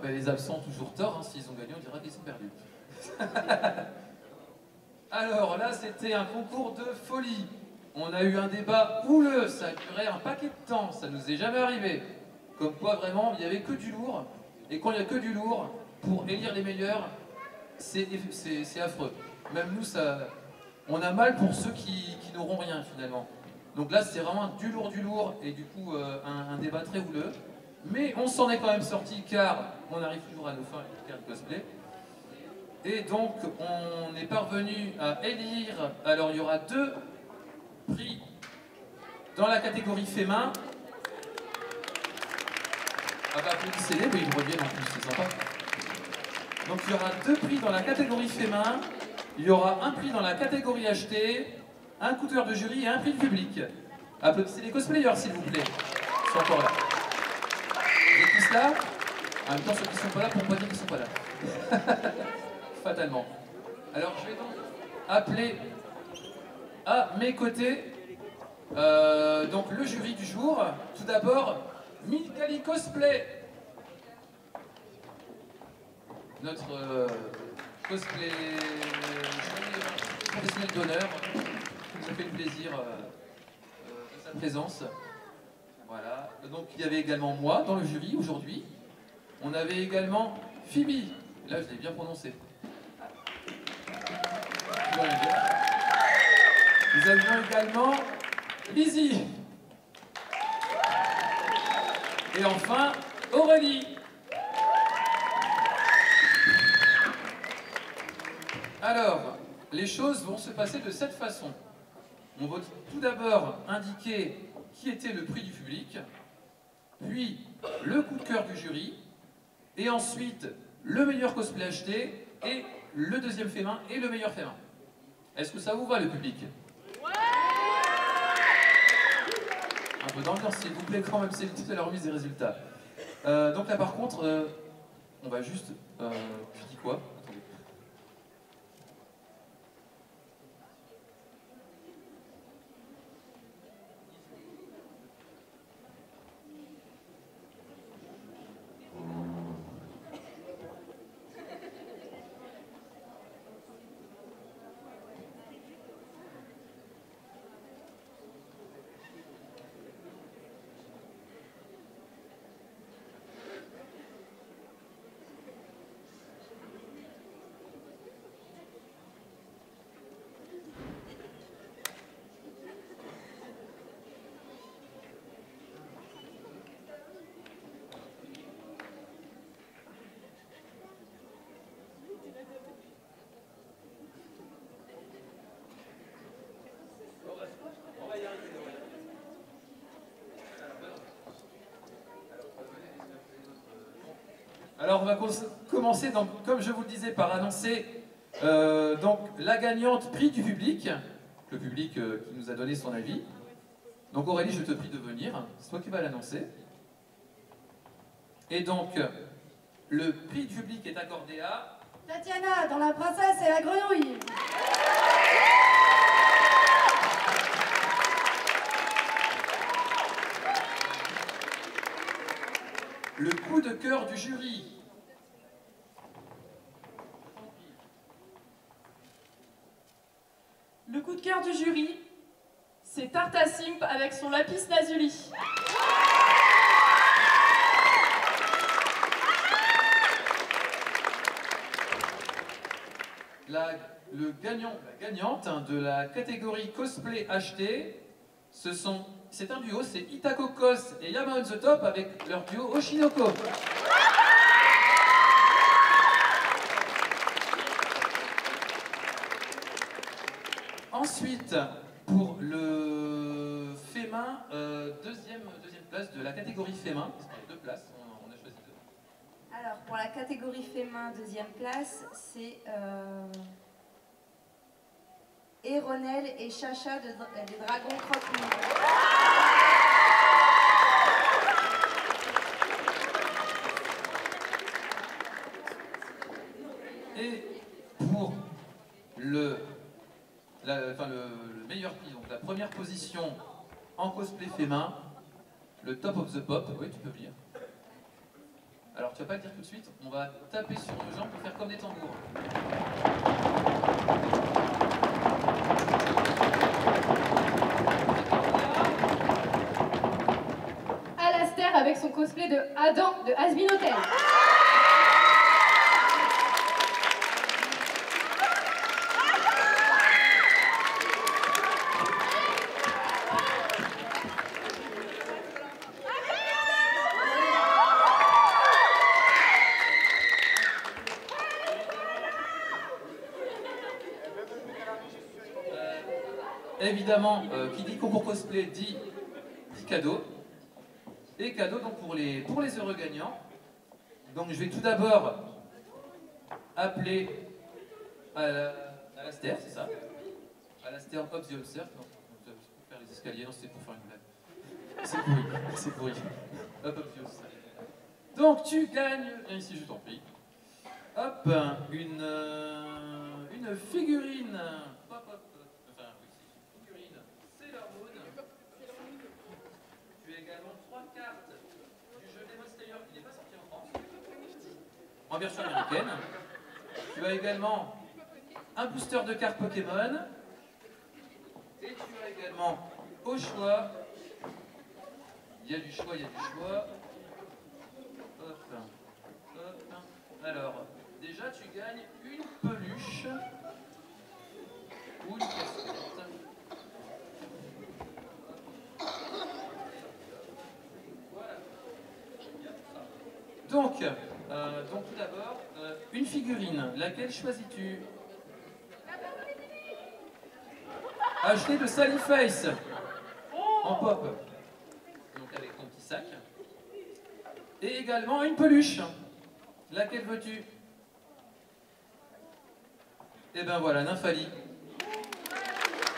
ben, les absents ont toujours tort, hein. S'ils ont gagné, on dira qu'ils sont perdus. Alors là, c'était un concours de folie. On a eu un débat houleux, ça a duré un paquet de temps, ça nous est jamais arrivé. Comme quoi, vraiment, il n'y avait que du lourd. Et quand il n'y a que du lourd, pour élire les meilleurs, c'est affreux. Même nous, on a mal pour ceux qui n'auront rien, finalement. Donc là, c'est vraiment du lourd, et du coup, un débat très houleux. Mais on s'en est quand même sorti, car on arrive toujours à nos fins avec le cosplay. Et donc, on est parvenu à élire. Alors, il y aura 2 prix dans la catégorie fait main. Ah bah, applaudissez-les, mais ils reviennent en plus, c'est sympa. Donc, il y aura 2 prix dans la catégorie fait main. Il y aura un prix dans la catégorie acheté, un coup de cœur de jury et un prix de public. Applaudissez les cosplayers, s'il vous plaît. Ils sont encore là. Vous êtes tous là? En même temps, ceux qui ne sont pas là, pour ne pas dire qu'ils ne sont pas là. Fatalement. Alors je vais donc appeler à mes côtés donc le jury du jour. Tout d'abord, Milkali Cosplay, notre cosplay professionnel d'honneur, qui nous a fait le plaisir de sa présence. Voilà. Donc il y avait également moi dans le jury aujourd'hui. On avait également Phoebe. Là, je l'ai bien prononcé. Nous avions également Lizzie. Et enfin, Aurélie. Alors, les choses vont se passer de cette façon. On va tout d'abord indiquer qui était le prix du public, puis le coup de cœur du jury, et ensuite le meilleur cosplay acheté, et le deuxième fait main, et le meilleur fait main. Est-ce que ça vous va, le public? Ouais. Un peu d'ambiance, s'il vous plaît, quand même, c'est la remise des résultats. Donc là, par contre, on va juste... tu dis quoi? Attendez. Alors on va commencer, donc, comme je vous le disais, par annoncer donc, la gagnante prix du public, le public qui nous a donné son avis. Donc Aurélie, je te prie de venir, c'est toi qui vas l'annoncer. Et donc, le prix du public est accordé à... Tatiana, dans La Princesse et la Grenouille. Le coup de cœur du jury. Le coup de cœur du jury, c'est Tarta Simp avec son lapis lazuli. La gagnante de la catégorie cosplay acheté, c'est un duo, c'est Itakokos et Yama on the Top avec leur duo Oshinoko. Ensuite, pour le fait main, deuxième place de la catégorie fait main, parce qu'il y a 2 places, on a choisi 2. Alors, pour la catégorie fait main, deuxième place, c'est Eronel et Chacha des Dragons Croque-Mou. Et pour le meilleur prix, donc la première position en cosplay fait main, le top of the pop, oui tu peux venir. Alors tu vas pas le dire tout de suite, on va taper sur nos jambes pour faire comme des tambours. Alastair avec son cosplay de Adam de Hazbin Hotel. Évidemment, qui dit concours cosplay dit cadeau. Et cadeau donc pour les heureux gagnants. Donc je vais tout d'abord appeler Alastair, c'est ça? Alastair Up the Observe. Non, c'est pour faire les escaliers, non, c'est pour faire une blague. C'est pourri, c'est pourri. Up the Observe. Donc tu gagnes, viens ici je t'en prie. Hop, une figurine. Hop, hop. Enfin, oui, figurine Sailor Moon. Tu as également 3 cartes du jeu Demon Slayer qui n'est pas sorti en France, en version américaine. Tu as également un booster de cartes Pokémon. Et tu as également au choix. Il y a du choix, il y a du choix. Hop, hop. Alors, déjà tu gagnes une peluche ou une casquette. Voilà. Donc tout d'abord, une figurine. Laquelle choisis-tu? Acheter de Sally Face en pop. Donc avec ton petit sac. Et également une peluche. Laquelle veux-tu? Eh ben voilà, Nymphalie.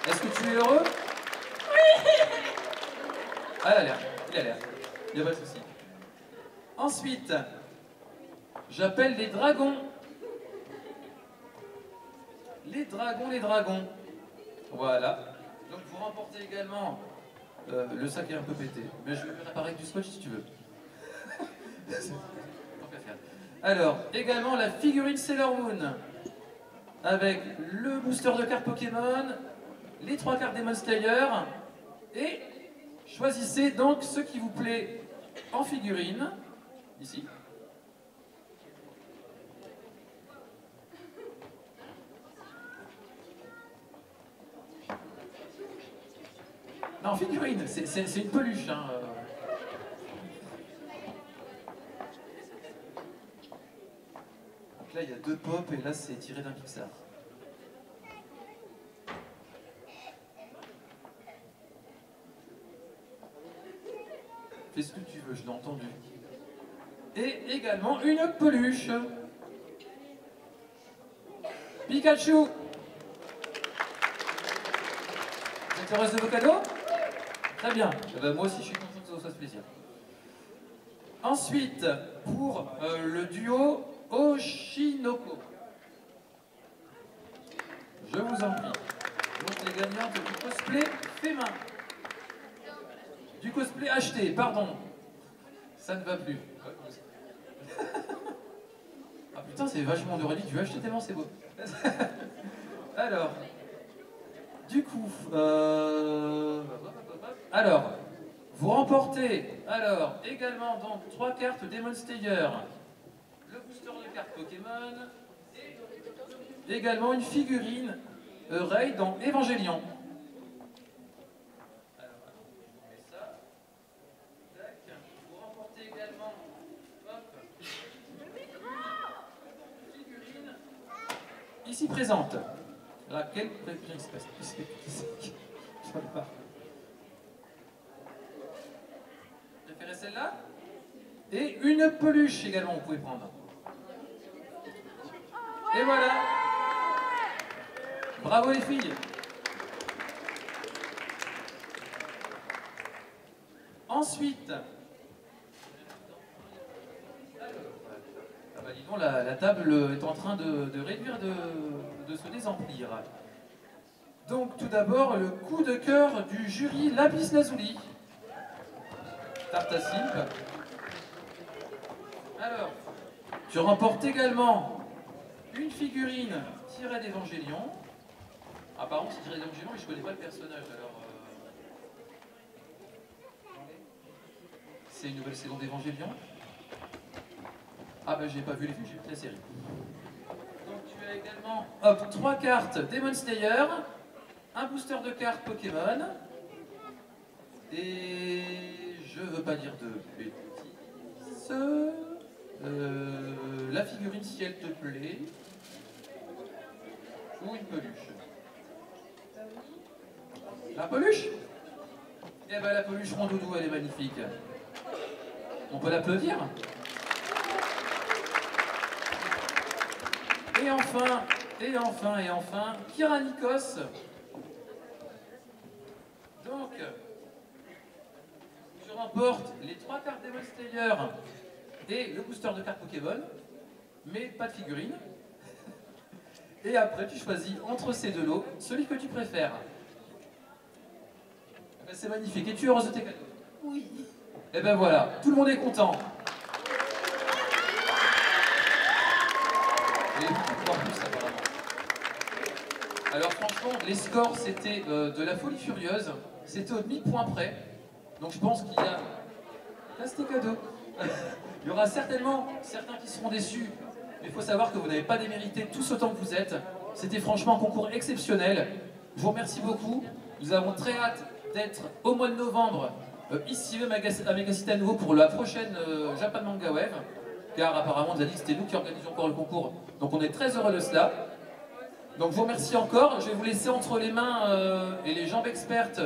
Est-ce que tu es heureux? Oui. Ah, il a l'air. Il n'y a pas de souci. Ensuite, j'appelle les dragons. Les dragons. Voilà. Donc vous remportez également... le sac est un peu pété, mais je vais le réparer avec du scotch si tu veux. Alors, également la figurine Sailor Moon, avec le booster de cartes Pokémon, les 3 cartes Demon Slayer, et choisissez donc ce qui vous plaît en figurine, ici. Non, figurine, c'est une peluche, hein. Là, il y a 2 pop et là, c'est tiré d'un Pixar. Fais ce que tu veux, je l'ai entendu. Et également une peluche. Pikachu. Vous êtes heureuse de vos cadeaux? Très bien. Eh ben, moi aussi, je suis content que ça vous fasse plaisir. Ensuite, pour le duo Oshinoko. Je vous en prie. Donc les gagnantes du cosplay fait main. Du cosplay acheté, pardon. Ça ne va plus. Ah putain, c'est vachement de relique, tu veux acheter tellement c'est beau. Alors, du coup, alors, vous remportez également donc 3 cartes Demon Slayer, le booster de cartes Pokémon, et également une figurine Rey dans Evangelion. Alors, on met ça. Tac. Vous remportez également figurine ici présente. Laquelle figurine se passe? Je ne sais pas. Préférez celle-là? Et une peluche également, vous pouvez prendre. Et voilà. Bravo les filles. Ensuite, ah bah dis donc, la table est en train de réduire, de se désemplir. Donc tout d'abord, le coup de cœur du jury Lapis Lazuli. Tartassimp. Alors, tu remportes également une figurine tirée d'Évangélion. Apparemment, c'est tiré d'Évangélion, mais je connais pas le personnage. Alors, c'est une nouvelle saison d'Évangélion. Ah ben, j'ai pas vu les films, j'ai vu la série. Donc, tu as également, hop, 3 cartes Demon Slayer, un booster de cartes Pokémon, et je veux pas dire de bêtises, la figurine si elle te plaît, ou une peluche. La peluche? Eh ben la peluche Rondoudou, elle est magnifique. On peut l'applaudir? Et enfin, Kyranikos. Donc, tu remportes les 3 cartes Demon Slayer et le booster de cartes Pokémon, mais pas de figurine. Et après, tu choisis entre ces deux lots celui que tu préfères. Eh ben, c'est magnifique. Es-tu heureuse de tes cadeaux? Oui. Et ben voilà, tout le monde est content. Et beaucoup plus apparemment. Alors franchement, les scores c'était de la folie furieuse. C'était au demi-point près. Donc je pense qu'il y a... Là c'était cadeau. Il y aura certainement certains qui seront déçus. Mais il faut savoir que vous n'avez pas démérité tous autant que vous êtes. C'était franchement un concours exceptionnel. Je vous remercie beaucoup. Nous avons très hâte d'être au mois de novembre ici même à Megacity à nouveau pour la prochaine Japan Manga Wave. Car apparemment on nous a dit que c'était nous qui organisions encore le concours. Donc on est très heureux de cela. Donc je vous remercie encore. Je vais vous laisser entre les mains et les jambes expertes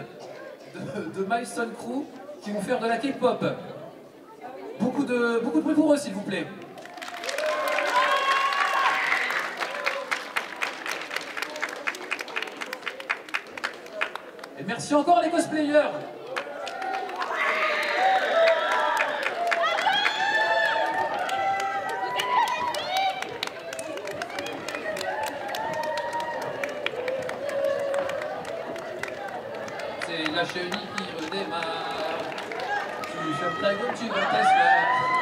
de Milestone Crew qui vont faire de la K-pop. Beaucoup de bruit pour eux s'il vous plaît. Et merci encore les cosplayers. C'est la chenille qui redémarre. Tu fermes ta gueule, tu vas t'asseoir.